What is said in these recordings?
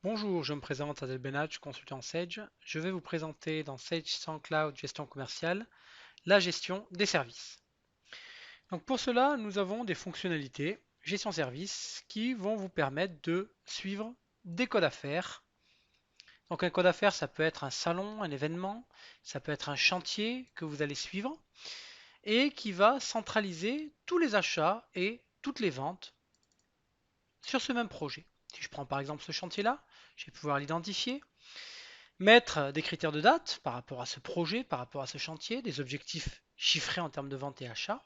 Bonjour, je me présente Adel Benach, consultant Sage. Je vais vous présenter dans Sage sans Cloud Gestion commerciale la gestion des services. Donc pour cela, nous avons des fonctionnalités gestion service qui vont vous permettre de suivre des codes affaires. Donc un code affaires, ça peut être un salon, un événement, ça peut être un chantier que vous allez suivre et qui va centraliser tous les achats et toutes les ventes sur ce même projet. Si je prends par exemple ce chantier-là, je vais pouvoir l'identifier, mettre des critères de date par rapport à ce projet, par rapport à ce chantier, des objectifs chiffrés en termes de vente et achat,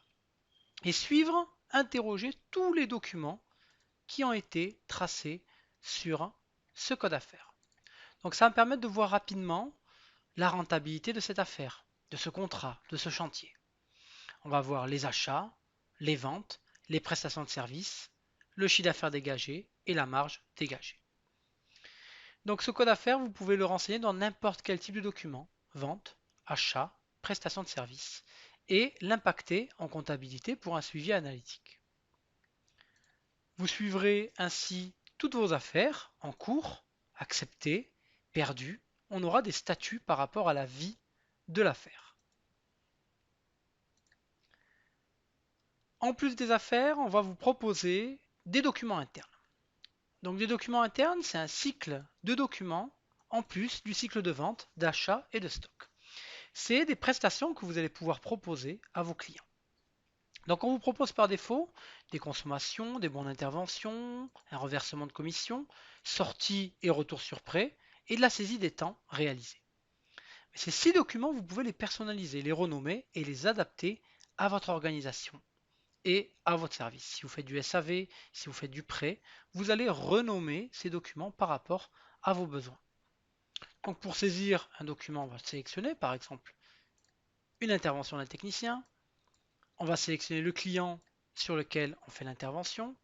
et suivre, interroger tous les documents qui ont été tracés sur ce code affaires. Donc ça va me permettre de voir rapidement la rentabilité de cette affaire, de ce contrat, de ce chantier. On va voir les achats, les ventes, les prestations de services, le chiffre d'affaires dégagé et la marge dégagée. Donc ce code affaires, vous pouvez le renseigner dans n'importe quel type de document, vente, achat, prestation de service, et l'impacter en comptabilité pour un suivi analytique. Vous suivrez ainsi toutes vos affaires en cours, acceptées, perdues. On aura des statuts par rapport à la vie de l'affaire. En plus des affaires, on va vous proposer des documents internes. Donc des documents internes, c'est un cycle de documents en plus du cycle de vente, d'achat et de stock. C'est des prestations que vous allez pouvoir proposer à vos clients. Donc on vous propose par défaut des consommations, des bons d'intervention, un reversement de commission, sortie et retour sur prêt, et de la saisie des temps réalisés. Ces 6 documents, vous pouvez les personnaliser, les renommer et les adapter à votre organisation et à votre service. Si vous faites du SAV, si vous faites du prêt, vous allez renommer ces documents par rapport à vos besoins. Donc pour saisir un document, on va sélectionner par exemple une intervention d'un technicien. On va sélectionner le client sur lequel on fait l'intervention,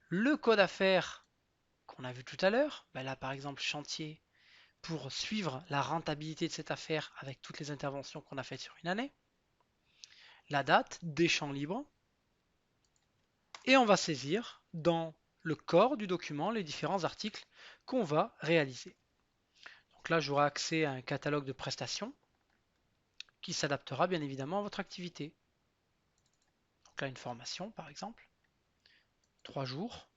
le code affaires qu'on a vu tout à l'heure, ben là par exemple chantier pour suivre la rentabilité de cette affaire avec toutes les interventions qu'on a faites sur une année, la date des champs libres, et on va saisir dans le corps du document les différents articles qu'on va réaliser. Donc là j'aurai accès à un catalogue de prestations qui s'adaptera bien évidemment à votre activité. Donc là une formation par exemple, 3 jours.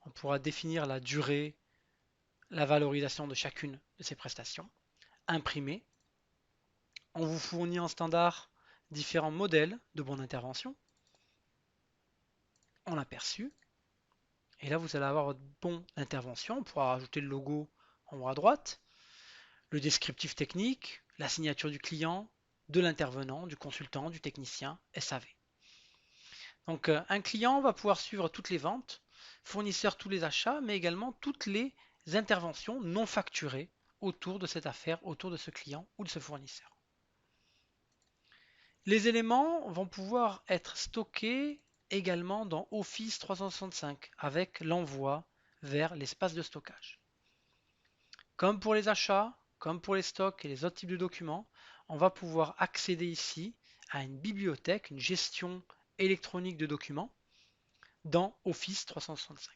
On pourra définir la durée, la valorisation de chacune de ces prestations. Imprimer. On vous fournit en standard différents modèles de bons d'intervention. On l'a perçu. Et là, vous allez avoir votre bon d'intervention. On pourra rajouter le logo en haut à droite, le descriptif technique, la signature du client, de l'intervenant, du consultant, du technicien, SAV. Donc un client va pouvoir suivre toutes les ventes, fournisseur tous les achats, mais également toutes les interventions non facturées autour de cette affaire, autour de ce client ou de ce fournisseur. Les éléments vont pouvoir être stockés également dans Office 365 avec l'envoi vers l'espace de stockage. Comme pour les achats, comme pour les stocks et les autres types de documents, on va pouvoir accéder ici à une bibliothèque, une gestion électronique de documents dans Office 365.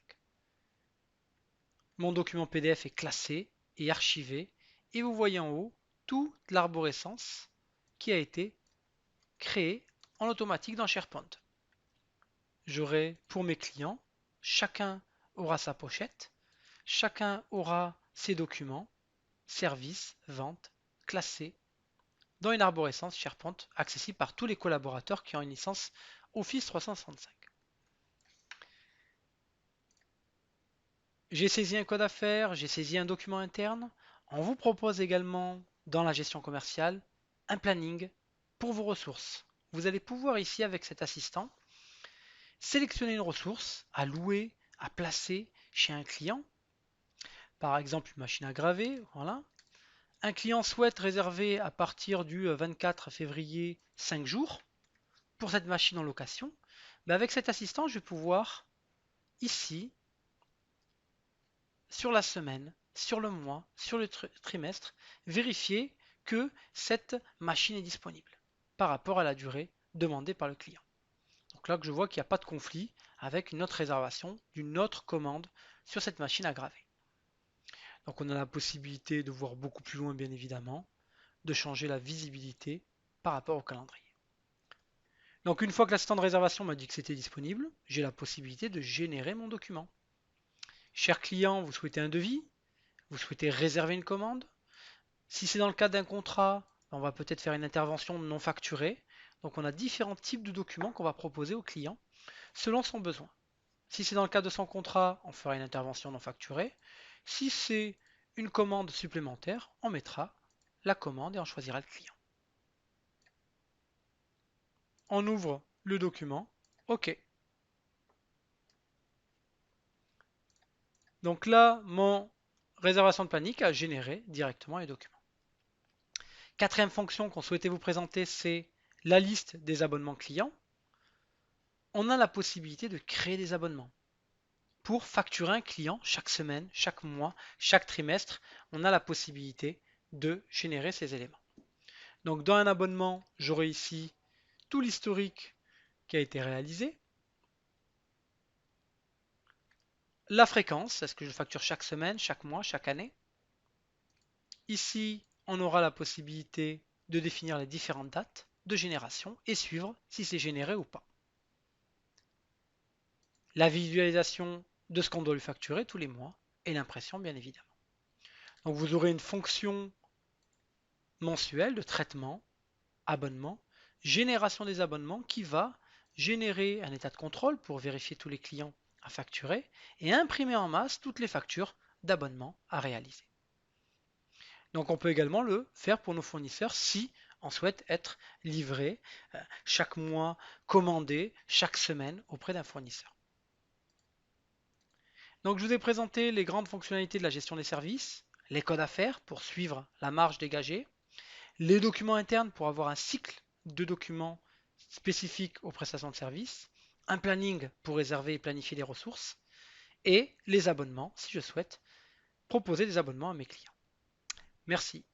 Mon document PDF est classé et archivé et vous voyez en haut toute l'arborescence qui a été créée en automatique dans SharePoint. J'aurai pour mes clients, chacun aura sa pochette, chacun aura ses documents, services, ventes, classés dans une arborescence SharePoint accessible par tous les collaborateurs qui ont une licence Office 365. J'ai saisi un code affaires, j'ai saisi un document interne. On vous propose également dans la gestion commerciale un planning pour vos ressources. Vous allez pouvoir ici avec cet assistant sélectionner une ressource à louer, à placer chez un client. Par exemple une machine à graver, voilà. Un client souhaite réserver à partir du 24 février 5 jours pour cette machine en location. Mais avec cet assistant, je vais pouvoir ici sur la semaine, sur le mois, sur le trimestre, vérifier que cette machine est disponible par rapport à la durée demandée par le client. Donc là que je vois qu'il n'y a pas de conflit avec une autre réservation d'une autre commande sur cette machine à graver. Donc on a la possibilité de voir beaucoup plus loin bien évidemment, de changer la visibilité par rapport au calendrier. Donc une fois que l'assistant de réservation m'a dit que c'était disponible, j'ai la possibilité de générer mon document. Cher client, vous souhaitez un devis? Vous souhaitez réserver une commande? Si c'est dans le cadre d'un contrat, on va peut-être faire une intervention non facturée. Donc on a différents types de documents qu'on va proposer au client selon son besoin. Si c'est dans le cadre de son contrat, on fera une intervention non facturée. Si c'est une commande supplémentaire, on mettra la commande et on choisira le client. On ouvre le document. OK. Donc là, mon réservation de panique a généré directement les documents. Quatrième fonction qu'on souhaitait vous présenter, c'est la liste des abonnements clients. On a la possibilité de créer des abonnements. Pour facturer un client chaque semaine, chaque mois, chaque trimestre, on a la possibilité de générer ces éléments. Donc dans un abonnement, j'aurai ici tout l'historique qui a été réalisé, la fréquence, est-ce que je facture chaque semaine, chaque mois, chaque année. Ici, on aura la possibilité de définir les différentes dates de génération et suivre si c'est généré ou pas. La visualisation de ce qu'on doit lui facturer tous les mois et l'impression bien évidemment. Donc vous aurez une fonction mensuelle de traitement, abonnement, génération des abonnements qui va générer un état de contrôle pour vérifier tous les clients à facturer et imprimer en masse toutes les factures d'abonnement à réaliser. Donc on peut également le faire pour nos fournisseurs si on souhaite être livré chaque mois, commandé chaque semaine auprès d'un fournisseur. Donc je vous ai présenté les grandes fonctionnalités de la gestion des services, les codes à faire pour suivre la marge dégagée, les documents internes pour avoir un cycle de documents spécifiques aux prestations de services, un planning pour réserver et planifier les ressources, et les abonnements si je souhaite proposer des abonnements à mes clients. Merci.